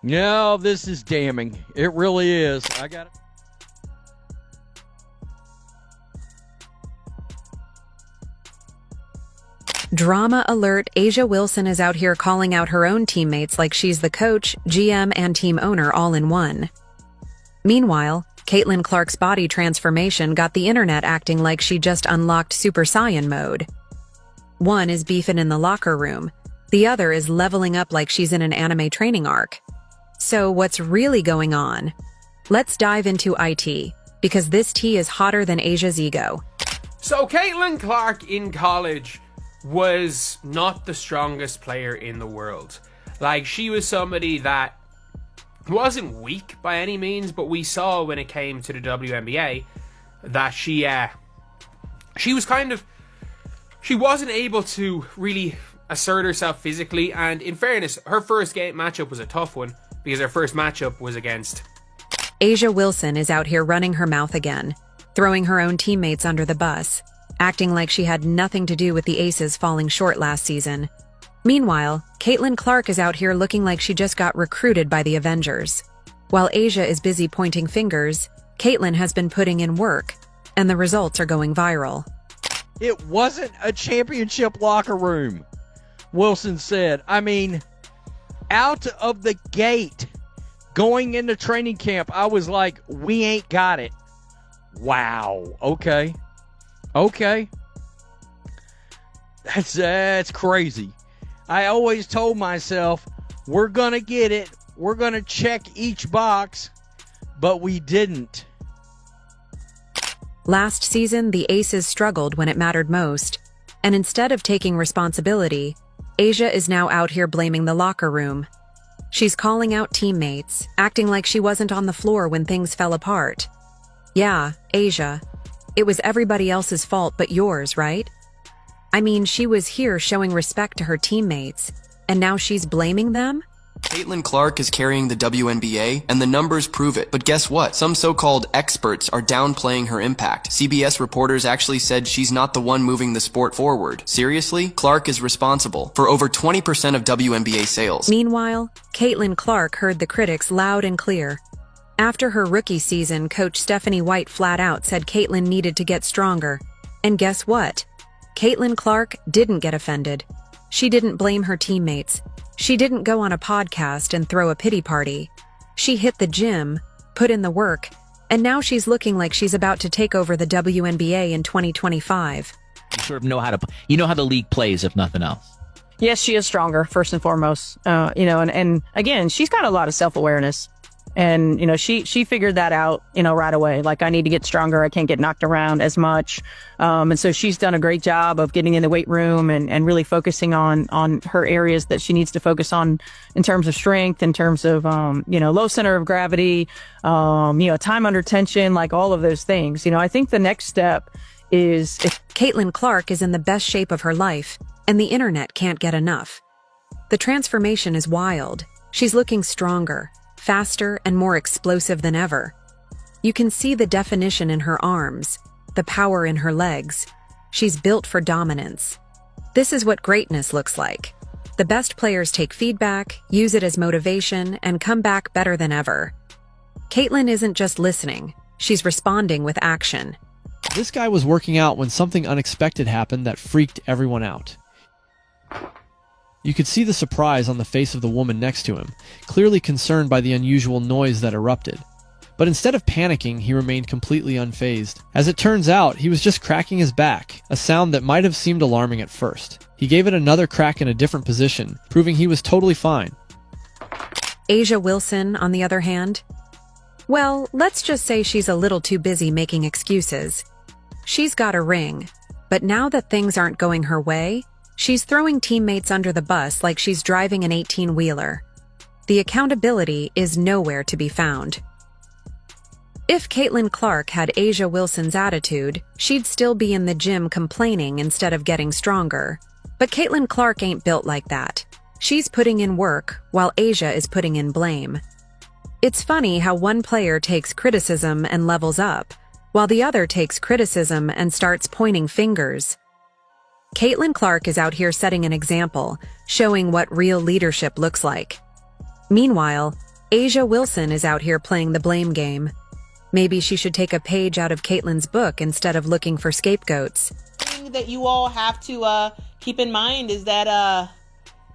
No, this is damning. It really is. I got it. Drama alert, A'ja Wilson is out here calling out her own teammates like she's the coach, GM, and team owner all in one. Meanwhile, Caitlin Clark's body transformation got the internet acting like she just unlocked Super Saiyan mode. One is beefing in the locker room, the other is leveling up like she's in an anime training arc. So what's really going on? Let's dive into IT, because this tea is hotter than A'ja's ego. So Caitlin Clark in college was not the strongest player in the world. Like, she was somebody that wasn't weak by any means, but we saw when it came to the WNBA that she wasn't able to really assert herself physically. And in fairness, her first game matchup was a tough one because her first matchup was against A'ja Wilson is out here running her mouth again, throwing her own teammates under the bus, acting like she had nothing to do with the Aces falling short last season. Meanwhile, Caitlin Clark is out here looking like she just got recruited by the Avengers. While A'ja is busy pointing fingers, Caitlin has been putting in work, and the results are going viral. It wasn't a championship locker room, Wilson said. I mean, out of the gate, going into training camp, I was like, we ain't got it. Wow. Okay. That's crazy. I always told myself, we're going to get it. We're going to check each box, but we didn't. Last season, the Aces struggled when it mattered most, and instead of taking responsibility, A'ja is now out here blaming the locker room. She's calling out teammates, acting like she wasn't on the floor when things fell apart. Yeah, A'ja, it was everybody else's fault but yours, right? I mean, she was here showing respect to her teammates, and now she's blaming them? Caitlin Clark is carrying the WNBA, and the numbers prove it. But guess what? Some so-called experts are downplaying her impact. CBS reporters actually said she's not the one moving the sport forward. Seriously? Clark is responsible for over 20% of WNBA sales. Meanwhile, Caitlin Clark heard the critics loud and clear. After her rookie season, coach Stephanie White flat out said Caitlin needed to get stronger. And guess what? Caitlin Clark didn't get offended. She didn't blame her teammates. She didn't go on a podcast and throw a pity party. She hit the gym, put in the work, and now she's looking like she's about to take over the WNBA in 2025. You sort of know how the league plays, if nothing else. Yes, she is stronger, first and foremost. And again, she's got a lot of self-awareness. And, she figured that out, right away. Like, I need to get stronger. I can't get knocked around as much. And so she's done a great job of getting in the weight room and really focusing on her areas that she needs to focus on in terms of strength, in terms of, low center of gravity, time under tension, like all of those things. I think the next step is if Caitlin Clark is in the best shape of her life, and the internet can't get enough. The transformation is wild. She's looking stronger, faster, and more explosive than ever. You can see the definition in her arms, the power in her legs. She's built for dominance. This is what greatness looks like. The best players take feedback, use it as motivation, and come back better than ever. Caitlin isn't just listening, she's responding with action. This guy was working out when something unexpected happened that freaked everyone out. You could see the surprise on the face of the woman next to him, clearly concerned by the unusual noise that erupted. But instead of panicking, he remained completely unfazed. As it turns out, he was just cracking his back, a sound that might have seemed alarming at first. He gave it another crack in a different position, proving he was totally fine. A'ja Wilson, on the other hand? Well, let's just say she's a little too busy making excuses. She's got a ring, but now that things aren't going her way, she's throwing teammates under the bus like she's driving an 18-wheeler. The accountability is nowhere to be found. If Caitlin Clark had A'ja Wilson's attitude, she'd still be in the gym complaining instead of getting stronger. But Caitlin Clark ain't built like that. She's putting in work, while A'ja is putting in blame. It's funny how one player takes criticism and levels up, while the other takes criticism and starts pointing fingers. Caitlin Clark is out here setting an example, showing what real leadership looks like. Meanwhile, Asia Wilson is out here playing the blame game. Maybe she should take a page out of Caitlyn's book instead of looking for scapegoats. Thing that you all have to keep in mind is that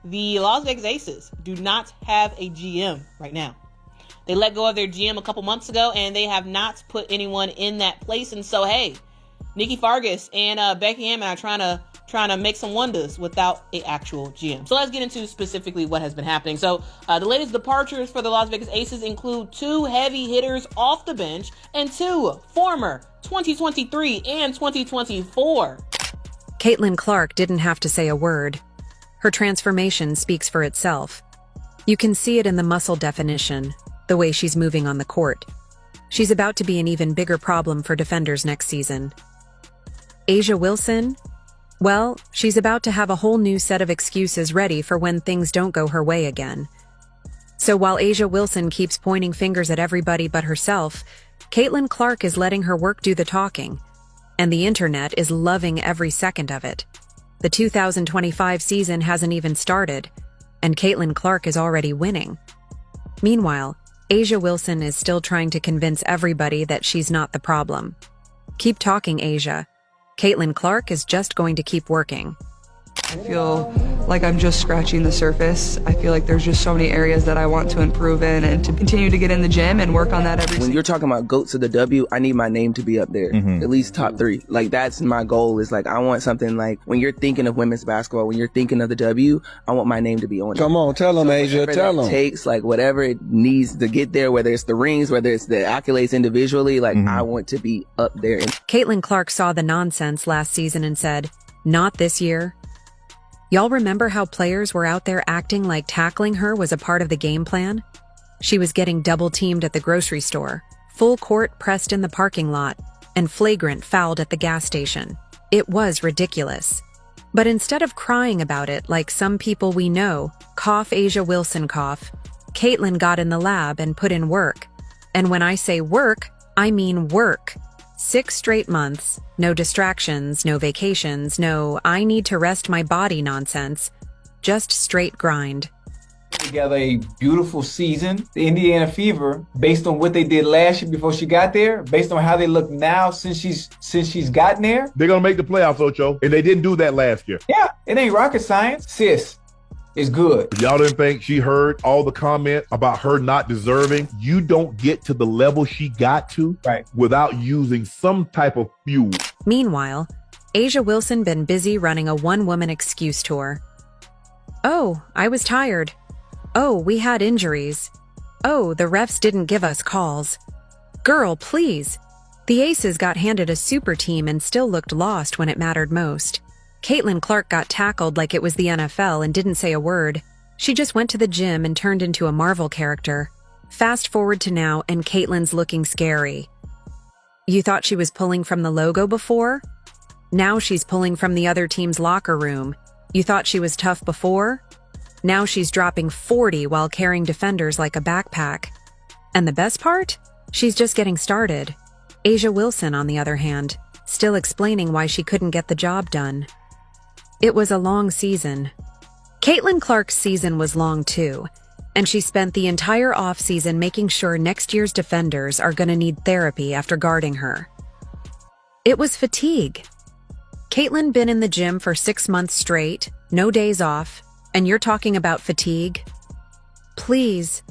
the Las Vegas Aces do not have a GM right now. They let go of their GM a couple months ago, and they have not put anyone in that place. And so, hey, Nikki Fargas and Becky Hammon are trying to make some wonders without an actual GM. So let's get into specifically what has been happening. So the latest departures for the Las Vegas Aces include 2 heavy hitters off the bench and 2 former 2023 and 2024. Caitlin Clark didn't have to say a word. Her transformation speaks for itself. You can see it in the muscle definition, the way she's moving on the court. She's about to be an even bigger problem for defenders next season. Asia Wilson? Well, she's about to have a whole new set of excuses ready for when things don't go her way again. So while Asia Wilson keeps pointing fingers at everybody but herself, Caitlin Clark is letting her work do the talking, and the internet is loving every second of it. The 2025 season hasn't even started, and Caitlin Clark is already winning. Meanwhile, Asia Wilson is still trying to convince everybody that she's not the problem. Keep talking, Asia. Caitlin Clark is just going to keep working. I feel like I'm just scratching the surface. I feel like there's just so many areas that I want to improve in and to continue to get in the gym and work on that every When you're talking about GOATs of the W, I need my name to be up there, at least top 3. Like, that's my goal, is like, I want something like, when you're thinking of women's basketball, when you're thinking of the W, I want my name to be on it. Come on, tell them, Asia, tell them. Takes, like, whatever it needs to get there, whether it's the rings, whether it's the accolades individually, like, I want to be up there. Caitlin Clark saw the nonsense last season and said, "Not this year." Y'all remember how players were out there acting like tackling her was a part of the game plan? She was getting double-teamed at the grocery store, full court pressed in the parking lot, and flagrant fouled at the gas station. It was ridiculous. But instead of crying about it like some people we know, cough Asia Wilson cough, Caitlin got in the lab and put in work. And when I say work, I mean work. 6 straight months, no distractions, no vacations, no I need to rest my body nonsense. Just straight grind. Together a beautiful season. The Indiana Fever, based on what they did last year before she got there, based on how they look now since she's gotten there. They're gonna make the playoffs, Ocho, and they didn't do that last year. Yeah, it ain't rocket science. Sis is good. Y'all didn't think she heard all the comment about her not deserving? You don't get to the level she got to without using some type of fuel. Meanwhile, Asia Wilson been busy running a one-woman excuse tour. Oh, I was tired. Oh, we had injuries. Oh, the refs didn't give us calls. Girl, please. The Aces got handed a super team and still looked lost when it mattered most. Caitlin Clark got tackled like it was the NFL and didn't say a word. She just went to the gym and turned into a Marvel character. Fast forward to now, and Caitlin's looking scary. You thought she was pulling from the logo before? Now she's pulling from the other team's locker room. You thought she was tough before? Now she's dropping 40 while carrying defenders like a backpack. And the best part? She's just getting started. Asia Wilson, on the other hand, still explaining why she couldn't get the job done. It was a long season. Caitlin Clark's season was long too, and she spent the entire offseason making sure next year's defenders are gonna need therapy after guarding her. It was fatigue. Caitlin been in the gym for 6 months straight, no days off, and you're talking about fatigue? Please.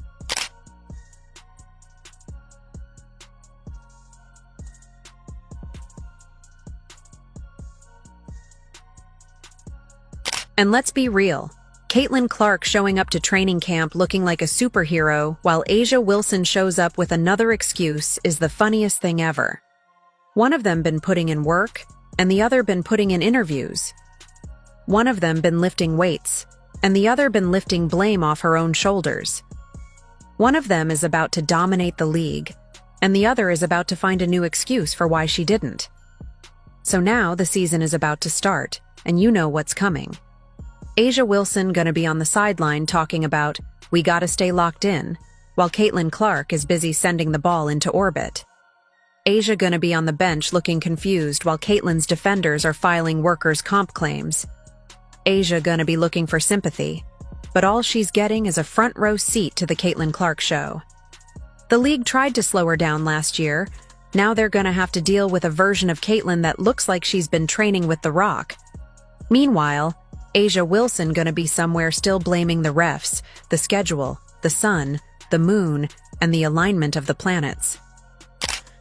And let's be real, Caitlin Clark showing up to training camp looking like a superhero while Asia Wilson shows up with another excuse is the funniest thing ever. One of them been putting in work, and the other been putting in interviews. One of them been lifting weights, and the other been lifting blame off her own shoulders. One of them is about to dominate the league, and the other is about to find a new excuse for why she didn't. So now the season is about to start, and you know what's coming. Asia Wilson gonna be on the sideline talking about, we gotta stay locked in, while Caitlin Clark is busy sending the ball into orbit. Asia gonna be on the bench looking confused while Caitlin's defenders are filing workers' comp claims. Asia gonna be looking for sympathy, but all she's getting is a front row seat to the Caitlin Clark show. The league tried to slow her down last year. Now they're gonna have to deal with a version of Caitlin that looks like she's been training with The Rock. Meanwhile, Asia Wilson gonna be somewhere still blaming the refs, the schedule, the sun, the moon, and the alignment of the planets.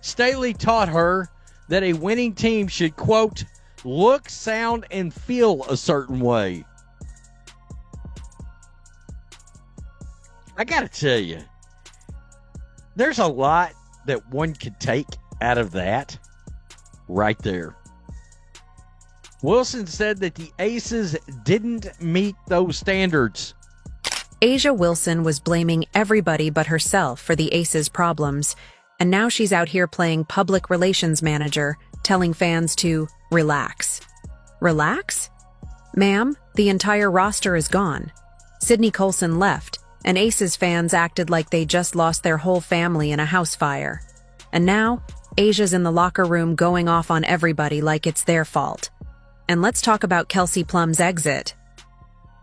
Staley taught her that a winning team should, quote, look, sound, and feel a certain way. I gotta tell you, there's a lot that one could take out of that right there. Wilson said that the Aces didn't meet those standards. Asia Wilson was blaming everybody but herself for the Aces' problems, and now she's out here playing public relations manager, telling fans to relax. Relax? Ma'am, the entire roster is gone. Sydney Colson left, and Aces fans acted like they just lost their whole family in a house fire. And now, Asia's in the locker room going off on everybody like it's their fault. And let's talk about Kelsey Plum's exit.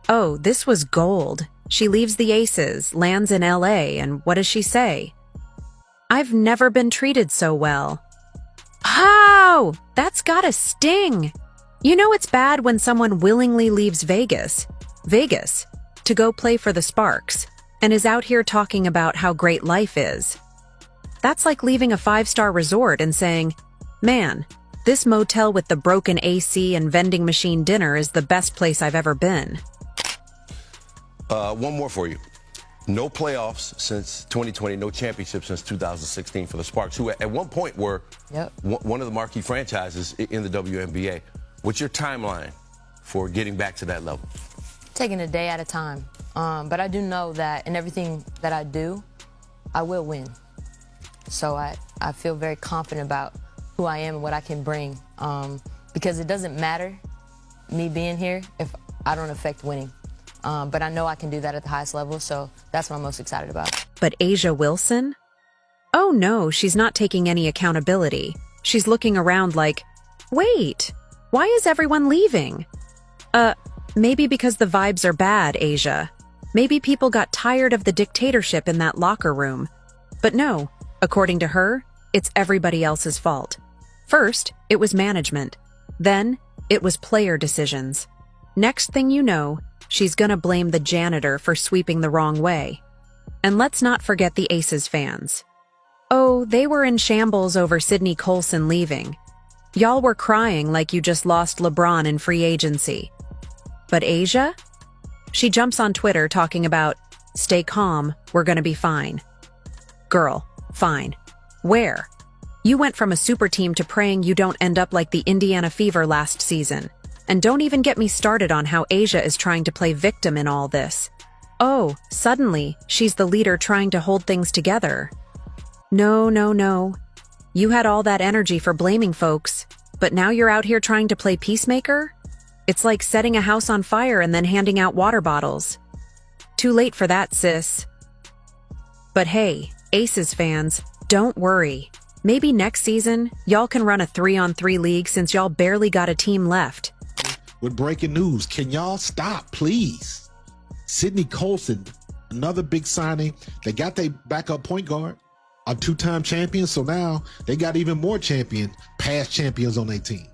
Oh, this was gold. She leaves the Aces, lands in LA, and what does she say? I've never been treated so well. How? That's gotta sting. You know it's bad when someone willingly leaves Vegas, to go play for the Sparks, and is out here talking about how great life is. That's like leaving a 5-star resort and saying, man, this motel with the broken AC and vending machine dinner is the best place I've ever been. One more for you. No playoffs since 2020, no championship since 2016 for the Sparks, who at one point were one of the marquee franchises in the WNBA. What's your timeline for getting back to that level? Taking a day at a time. But I do know that in everything that I do, I will win. So I feel very confident about who I am and what I can bring. Because it doesn't matter me being here if I don't affect winning. But I know I can do that at the highest level, so that's what I'm most excited about. But Asia Wilson? Oh no, she's not taking any accountability. She's looking around like, wait, why is everyone leaving? Maybe because the vibes are bad, Asia. Maybe people got tired of the dictatorship in that locker room. But no, according to her, it's everybody else's fault. First, it was management. Then, it was player decisions. Next thing you know, she's gonna blame the janitor for sweeping the wrong way. And let's not forget the Aces fans. Oh, they were in shambles over Sydney Colson leaving. Y'all were crying like you just lost LeBron in free agency. But Asia? She jumps on Twitter talking about, stay calm, we're gonna be fine. Girl, fine. Where? You went from a super team to praying you don't end up like the Indiana Fever last season. And don't even get me started on how Asia is trying to play victim in all this. Oh, suddenly, she's the leader trying to hold things together. No, no, no. You had all that energy for blaming folks, but now you're out here trying to play peacemaker? It's like setting a house on fire and then handing out water bottles. Too late for that, sis. But hey, Aces fans, don't worry. Maybe next season, y'all can run a 3-on-3 league since y'all barely got a team left. With breaking news, can y'all stop, please? Sydney Colson, another big signing. They got their backup point guard, a 2-time champion, so now they got even more past champions on their team.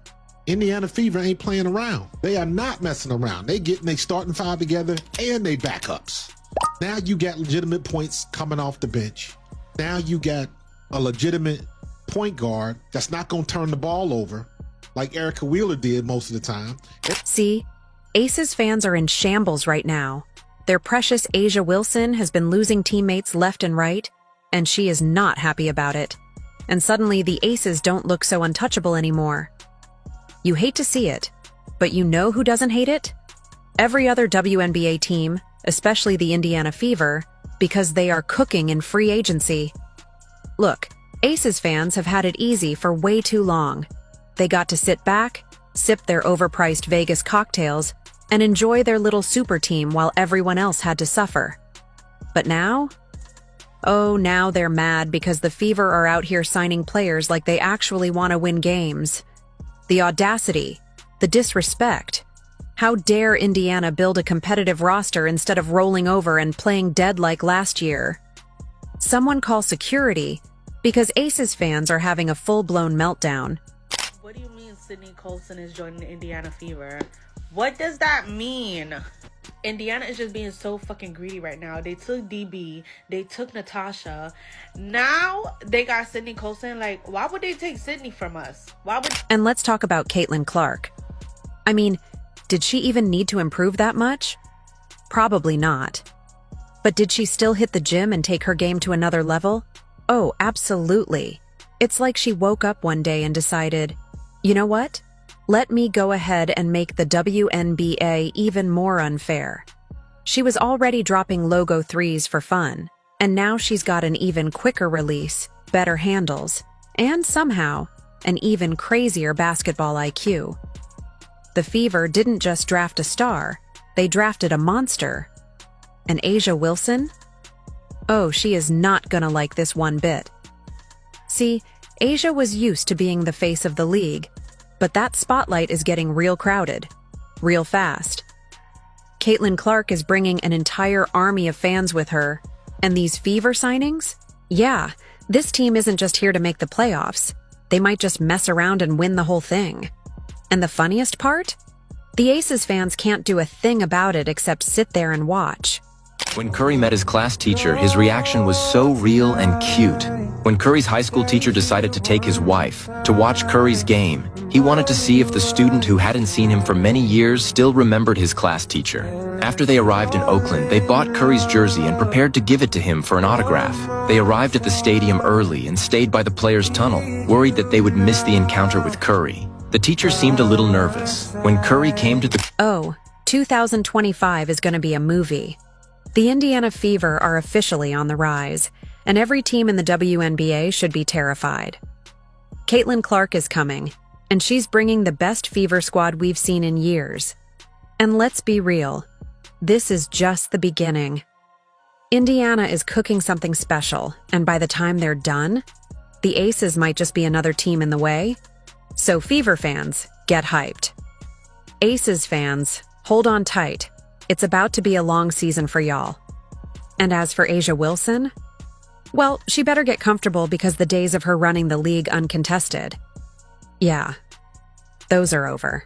Indiana Fever ain't playing around. They are not messing around. They getting their starting 5 together and they backups. Now you got legitimate points coming off the bench. Now you got a legitimate point guard that's not going to turn the ball over like Erica Wheeler did most of the time. See, Aces fans are in shambles right now. Their precious Asia Wilson has been losing teammates left and right, and she is not happy about it. And suddenly the Aces don't look so untouchable anymore. You hate to see it, but you know who doesn't hate it? Every other WNBA team, especially the Indiana Fever, because they are cooking in free agency. Look, Aces fans have had it easy for way too long. They got to sit back, sip their overpriced Vegas cocktails, and enjoy their little super team while everyone else had to suffer. But now? Oh, now they're mad because the Fever are out here signing players like they actually want to win games. The audacity, the disrespect. How dare Indiana build a competitive roster instead of rolling over and playing dead like last year? Someone call security, because Aces fans are having a full-blown meltdown. What do you mean Sydney Colson is joining the Indiana Fever? What does that mean? Indiana is just being so fucking greedy right now. They took DB, they took Natasha, now they got Sydney Colson. Like, why would they take Sydney from us? Why would? And let's talk about Caitlin Clark. I mean, did she even need to improve that much? Probably not. But did she still hit the gym and take her game to another level? Oh, absolutely. It's like she woke up one day and decided, you know what? Let me go ahead and make the WNBA even more unfair. She was already dropping logo threes for fun, and now she's got an even quicker release, better handles, and somehow, an even crazier basketball IQ. The Fever didn't just draft a star, they drafted a monster. And A'ja Wilson? Oh, she is not gonna like this one bit. See, A'ja was used to being the face of the league, but that spotlight is getting real crowded, real fast. Caitlin Clark is bringing an entire army of fans with her, and these Fever signings? Yeah, this team isn't just here to make the playoffs. They might just mess around and win the whole thing. And the funniest part? The Aces fans can't do a thing about it except sit there and watch. When Curry met his class teacher, his reaction was so real and cute. When Curry's high school teacher decided to take his wife to watch Curry's game, he wanted to see if the student who hadn't seen him for many years still remembered his class teacher. After they arrived in Oakland, they bought Curry's jersey and prepared to give it to him for an autograph. They arrived at the stadium early and stayed by the players' tunnel, worried that they would miss the encounter with Curry. The teacher seemed a little nervous. When Curry came to the... Oh, 2025 is going to be a movie. The Indiana Fever are officially on the rise, and every team in the WNBA should be terrified. Caitlin Clark is coming, and she's bringing the best Fever squad we've seen in years. And let's be real, this is just the beginning. Indiana is cooking something special, and by the time they're done, the Aces might just be another team in the way. So Fever fans, get hyped. Aces fans, hold on tight. It's about to be a long season for y'all. And as for A'ja Wilson, well, she better get comfortable because the days of her running the league uncontested, yeah, those are over.